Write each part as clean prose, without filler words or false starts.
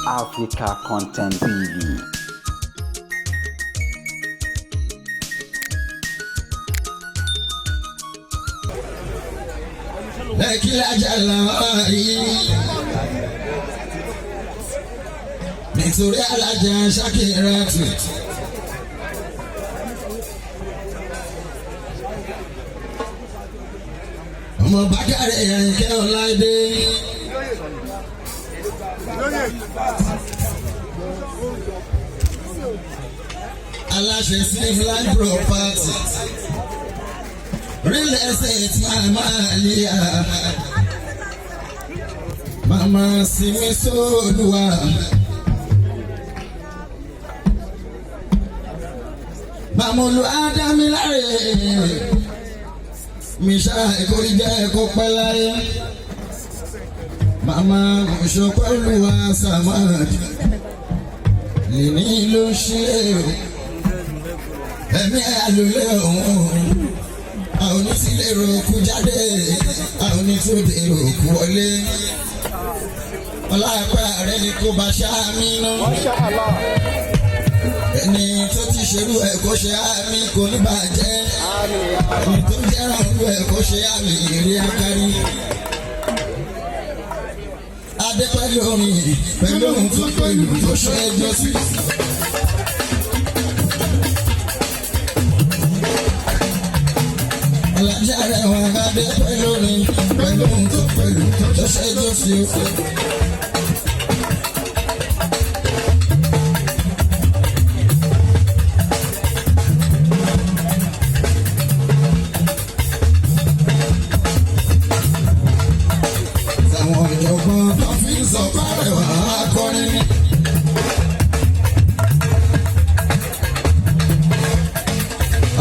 Africa Content TV. Nítorí alájà Ṣakiratu. Ọmọ Bákàrẹ̀ Àyìnkẹ́ Ọláìdé. Aláṣẹ Civilized Property. Real estate Mama Aliya. Mama Simi Soluwa. Mamolu Adamilare. Misha Ekorija Ekopelaye. Mama Moshopeluwa Samad. Lini ló ṣe ẹ̀mí àlùlé òun. Àwọn onísìlẹ̀ rògbò jáde. Àwọn onítòdè rògbò wọlé. Ọlápẹ́ rẹ̀ ni kò bá ṣáàmì náà. Ẹni tó ti ṣerú ẹ̀ kó ṣe àmì kò ní bàjẹ́. Ẹni tó jẹ́ràn rú ẹ̀ kó ṣe àmì ìrí akárí. Adé pẹ̀lú orin pẹ̀lú ohun tó pẹ̀lú tó ṣe ẹjọ́ sí. Ọlájà rẹ̀ wà adé pẹ̀lú orin pẹ̀lú ohun tó pẹ̀lú tó ṣe ẹjọ́ sí.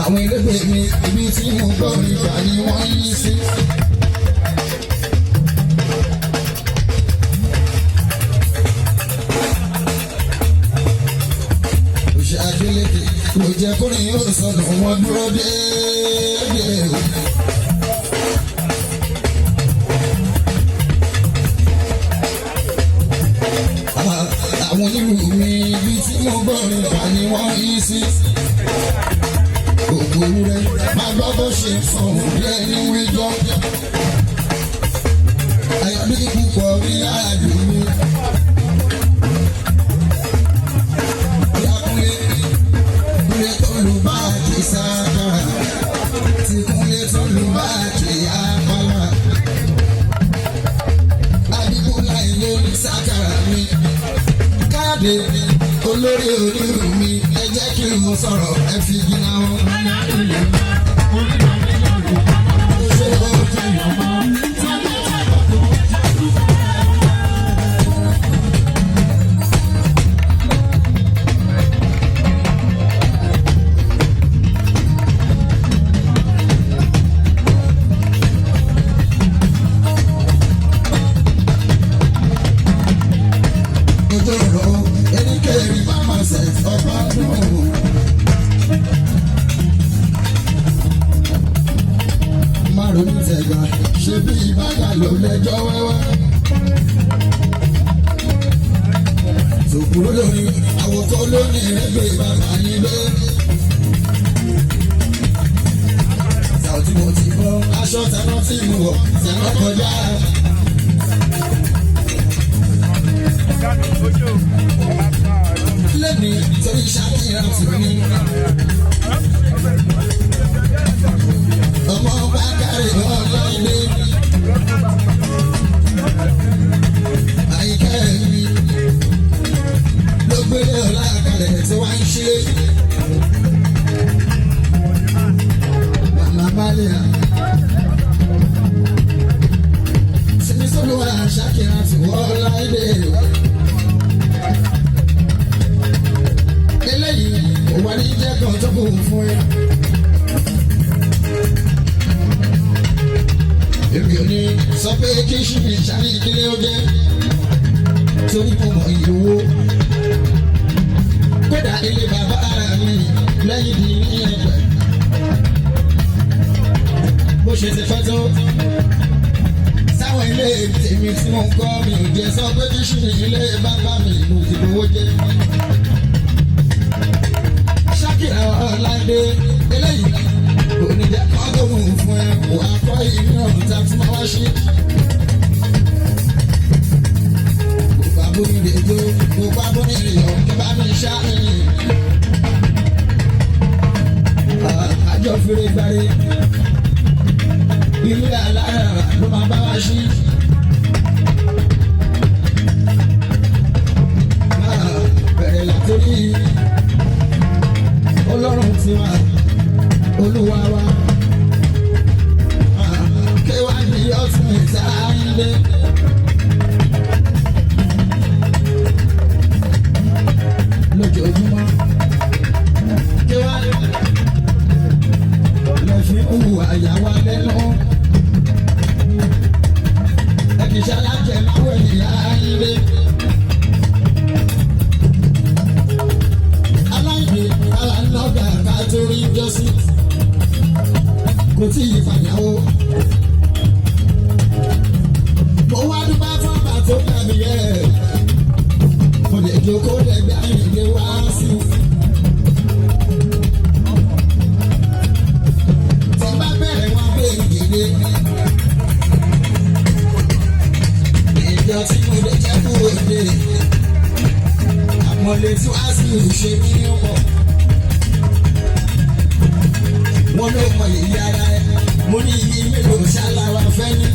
Àwọn ẹlẹgbẹ́ mi ibi tí mo gbọ́ nígbà ni wọ́n yí sí. Òṣè Adélékè kò jẹ́ kórè yóò sọnù wọn dúró déédéé. Àwọn onílù mi ibi tí mo gbọ́ nígbà ni wọ́n yí sí. Gbogbo rẹ̀ máa gbọ́ bó ṣe fọ̀n bí ẹni wíjọ́. Ayọ̀dé púpọ̀ rí àdúgbò. Ìyàkúnlé kúnlé tó lù bá àti sákàrà. Tí kúnlé tó lù bá àti àpàlà. Adigun láì ló ní sákàrà mi. Káàdé olórí onílù mi ẹ jẹ́ kí n sọ̀rọ̀ ẹ fi gíná wọn. Ṣé bí ìbáyà ló lẹ́jọ́ wẹ́wẹ́? Sòkúrò lórí àwòkọ́ lónìí rẹ́gbẹ̀ bàbá nílé. Sàùtì mo ti bọ́ aṣọ tẹ̀rọ tí mo wọ̀ tẹ̀rọ kọjá. Lẹ́ni torí Ṣakiratu mi. Ọmọ Bákàrẹ̀ Ọláìdé. Àyìnkẹ́ mi ló gbé ọlá kalẹ̀ tí wọ́n ń ṣe. Màmá Bálíà. Simi Soluwa Ṣakiratu Ọláìdé. Eléyìí kò wá ní jẹ́ kan tó kù fún ẹ. Èmi ò ní sọ pé kí ṣùgbọ́n ìṣàlẹ̀ ìdílé ó jẹ́ torí mo mọ ìyówó. Kódà ilé bàbá mi lẹ́yìn di ní ẹgbẹ́. Bó ṣe ti fẹ́ tó sáwọn ilé tèmi tí mo kọ́ mi ò jẹ́ sọ pé kí ṣì ní ilé bàbá mi mo ti lówó jẹ́. Ṣákìrà Ọláìdé eléyìí kò ní jẹ́ kọ́ tó mú fún ẹ kó akọ́ ìlú ọ̀hún tá a tún máa wá ṣe. Gbogbo abóyèrè tó gbogbo abóyèrè ọ̀hún tó bá mi ṣá mi. Àjọ fèrè gbàre ilé alára ló máa bá wa ṣí. Bẹ̀rẹ̀ látòrí Ọlọ́run tiwa Olúwa wa kéwà ní ọ̀sùn ìta ilé. Lójoojúmọ́ kéwà lẹ́fín òwú àyàwó lẹ́nu. Ìṣàlájẹ máa wẹ̀ ní ayé. Aláìní alánọ́gà ká torí jọ́sí. Kò tí ì fàyàwó. Mo wá dúpẹ́ fún àbá tó dàbí ẹ̀. Mo lè jókòó lẹ́gbẹ́ àyìnlé wá sí. Tí bá bẹ̀rẹ̀ wọn gbé ìdílé. Ìjọ tí mo lè jẹ́ kú òde, àmọ̀lé tí wàá sí òṣè ní ọ̀pọ̀. Wọ́n ló mọ ìyá ara ẹ̀, mo ní iye mélòó ṣáláwa fẹ́ ní.